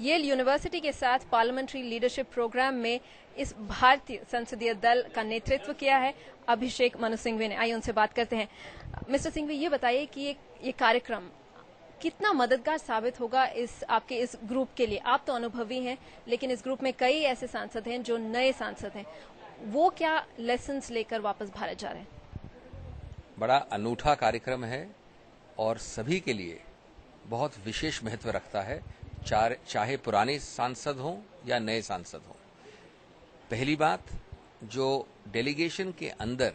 L university के साथ parliamentary leadership programme में इस भारतीय संसदीय दल का नेतृत्व किया है अभिषेक मनु सिंघवी ने। आइए उनसे बात करते हैं। मिस्टर सिंघवी, ये बताइए कि ये कार्यक्रम कितना मददगार साबित होगा आपके इस ग्रुप के लिए। आप तो अनुभवी हैं, लेकिन इस ग्रुप में कई ऐसे सांसद हैं जो नए सांसद हैं। वो क्या लेसन्स लेकर वापस भारत जा रहे हैं? बड़ा अनूठा कार्यक्रम है और सभी के लिए बहुत विशेष महत्व रखता है, चाहे पुराने सांसद हों या नए सांसद हों। पहली बात, जो डेलीगेशन के अंदर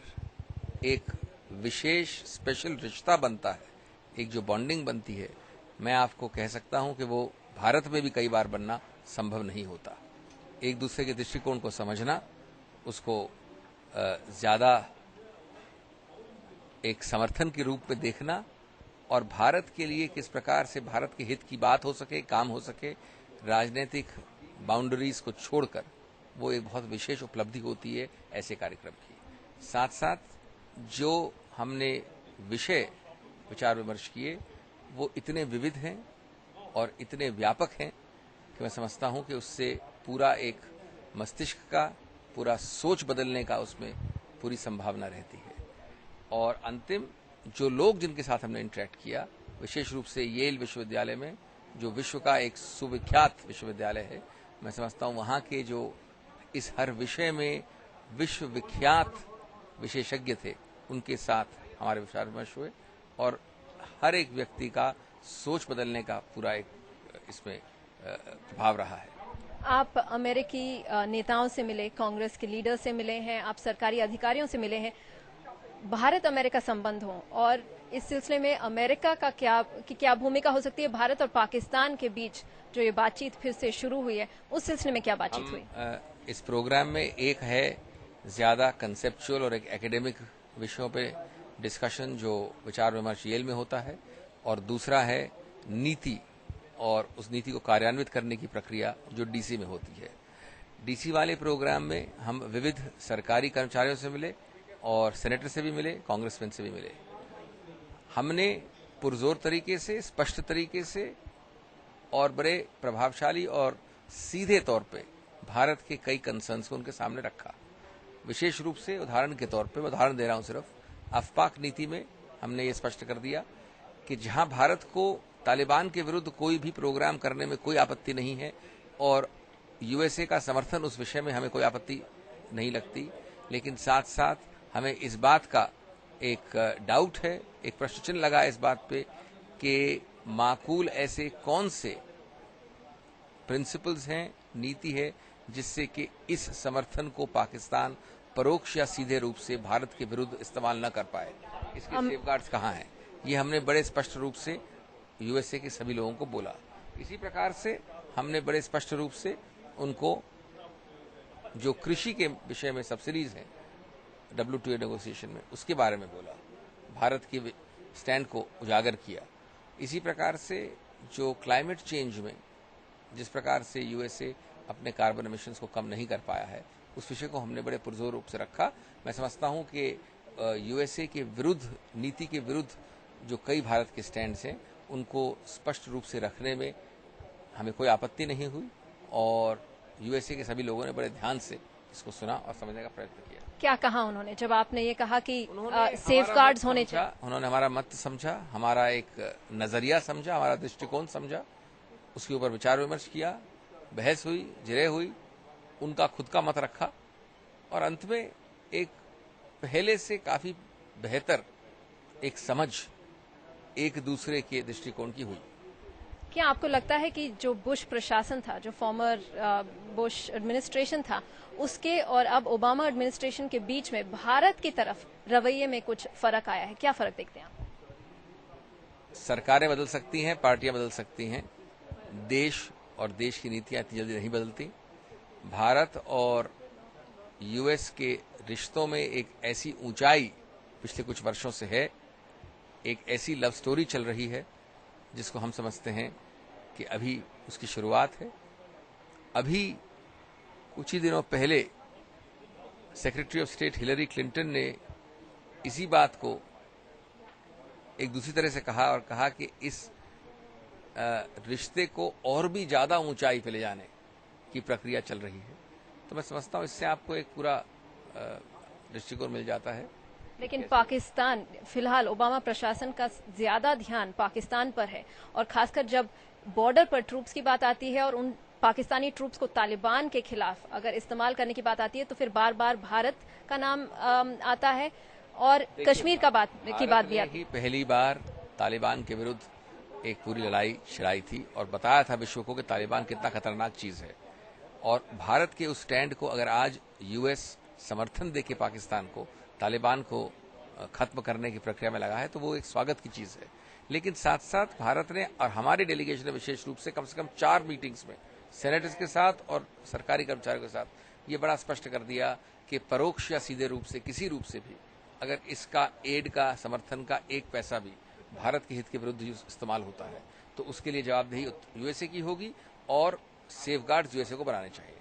एक विशेष स्पेशल रिश्ता बनता है, एक जो बॉन्डिंग बनती है, मैं आपको कह सकता हूं कि वो भारत में भी कई बार बनना संभव नहीं होता। एक दूसरे के दृष्टिकोण को समझना, उसको ज्यादा एक समर्थन के रूप में देखना और भारत के लिए किस प्रकार से भारत के हित की बात हो सके, काम हो सके, राजनीतिक बाउंड्रीज को छोड़कर, वो एक बहुत विशेष उपलब्धि होती है ऐसे कार्यक्रम की। साथ साथ जो हमने विषय विचार विमर्श किए वो इतने विविध हैं और इतने व्यापक हैं कि मैं समझता हूं कि उससे पूरा एक मस्तिष्क का, पूरा सोच बदलने का उसमें पूरी संभावना रहती है। और अंतिम, जो लोग जिनके साथ हमने इंटरेक्ट किया, विशेष रूप से येल विश्वविद्यालय में, जो विश्व का एक सुविख्यात विश्वविद्यालय है, मैं समझता हूं वहां के जो इस हर विषय में विश्वविख्यात विशेषज्ञ थे, उनके साथ हमारे विचार विमर्श हुए और हर एक व्यक्ति का सोच बदलने का पूरा एक इसमें प्रभाव रहा है। आप अमेरिकी नेताओं से मिले, कांग्रेस के लीडर से मिले हैं, आप सरकारी अधिकारियों से मिले हैं। भारत अमेरिका संबंध हो और इस सिलसिले में अमेरिका का क्या भूमिका हो सकती है? भारत और पाकिस्तान के बीच जो ये बातचीत फिर से शुरू हुई है, उस सिलसिले में क्या बातचीत हुई? इस प्रोग्राम में एक है ज्यादा कंसेप्चुअल और एक एकेडमिक विषयों पे डिस्कशन जो विचार विमर्श येल में होता है, और दूसरा है नीति और उस नीति को कार्यान्वित करने की प्रक्रिया जो डीसी में होती है। डीसी वाले प्रोग्राम में हम विविध सरकारी कर्मचारियों से मिले और सेनेटर से भी मिले, कांग्रेसमैन से भी मिले। हमने पुरजोर तरीके से, स्पष्ट तरीके से और बड़े प्रभावशाली और सीधे तौर पे भारत के कई कंसर्न्स को उनके सामने रखा। विशेष रूप से उदाहरण के तौर पे, मैं उदाहरण दे रहा हूं सिर्फ, अफपाक नीति में हमने ये स्पष्ट कर दिया कि जहां भारत को तालिबान के विरुद्ध कोई भी प्रोग्राम करने में कोई आपत्ति नहीं है और यूएसए का समर्थन उस विषय में हमें कोई आपत्ति नहीं लगती, लेकिन साथ साथ हमें इस बात का एक डाउट है, एक प्रश्न चिन्ह लगा इस बात पे कि माकूल ऐसे कौन से प्रिंसिपल्स हैं, नीति है, जिससे कि इस समर्थन को पाकिस्तान परोक्ष या सीधे रूप से भारत के विरुद्ध इस्तेमाल न कर पाए। इसके सेफगार्ड्स कहां हैं, ये हमने बड़े स्पष्ट रूप से यूएसए के सभी लोगों को बोला। इसी प्रकार से हमने बड़े स्पष्ट रूप से उनको जो कृषि के विषय में सब्सिडीज हैं WTO नेगोशिएशन में, उसके बारे में बोला, भारत के स्टैंड को उजागर किया। इसी प्रकार से जो क्लाइमेट चेंज में जिस प्रकार से यूएसए अपने कार्बन एमिशंस को कम नहीं कर पाया है, उस विषय को हमने बड़े पुरजोर रूप से रखा। मैं समझता हूं कि यूएसए के विरुद्ध, नीति के विरुद्ध जो कई भारत के स्टैंड्स हैं, उनको स्पष्ट रूप से रखने में हमें कोई आपत्ति नहीं हुई और यूएसए के सभी लोगों ने बड़े ध्यान से इसको सुना और समझने का प्रयत्न किया। क्या कहा उन्होंने जब आपने ये कहा कि सेफगार्ड्स होने चाहिए? उन्होंने हमारा मत समझा, हमारा एक नजरिया समझा, हमारा दृष्टिकोण समझा, उसके ऊपर विचार विमर्श किया, बहस हुई, जिरह हुई, उनका खुद का मत रखा और अंत में एक पहले से काफी बेहतर एक समझ एक दूसरे के दृष्टिकोण की हुई। क्या आपको लगता है कि जो बुश प्रशासन था, जो फॉर्मर बुश एडमिनिस्ट्रेशन था, उसके और अब ओबामा एडमिनिस्ट्रेशन के बीच में भारत की तरफ रवैये में कुछ फर्क आया है? क्या फर्क देखते हैं आप? सरकारें बदल सकती हैं, पार्टियां बदल सकती हैं, देश और देश की नीतियां इतनी जल्दी नहीं बदलती। भारत और यूएस के रिश्तों में एक ऐसी ऊंचाई पिछले कुछ वर्षों से है, एक ऐसी लव स्टोरी चल रही है जिसको हम समझते हैं कि अभी उसकी शुरुआत है। अभी कुछ ही दिनों पहले secretary of state Hillary Clinton ने इसी बात को एक दूसरी तरह से कहा और कहा कि इस रिश्ते को और भी ज्यादा ऊंचाई पे ले जाने की प्रक्रिया चल रही है। तो मैं समझता हूं इससे आपको एक पूरा दृष्टिकोण मिल जाता है। लेकिन पाकिस्तान फिलहाल ओबामा प्रशासन का ज्यादा ध्यान पाकिस्तान पर है, और खासकर जब बॉर्डर पर ट्रूप्स की बात आती है और उन पाकिस्तानी ट्रूप्स को तालिबान के खिलाफ अगर इस्तेमाल करने की बात आती है तो फिर बार बार भारत का नाम आता है और कश्मीर की बात भी आती है। पहली बार तालिबान के विरुद्ध एक पूरी लड़ाई छिड़ाई थी और बताया था विश्व को कि तालिबान कितना खतरनाक चीज है, और भारत के उस स्टैंड को अगर आज यूएस समर्थन देके पाकिस्तान को तालिबान को खत्म करने की प्रक्रिया में लगा है तो वो एक स्वागत की चीज है। लेकिन साथ साथ भारत ने और हमारे डेलीगेशन ने विशेष रूप से कम 4 मीटिंग्स में सेनेटर्स के साथ और सरकारी कर्मचारियों के साथ ये बड़ा स्पष्ट कर दिया कि परोक्ष या सीधे रूप से किसी रूप से भी अगर इसका एड का समर्थन का एक पैसा भी भारत के हित के विरुद्ध इस्तेमाल होता है तो उसके लिए जवाबदेही यूएसए की होगी और सेफगार्ड्स यूएसए को बनाने चाहिए।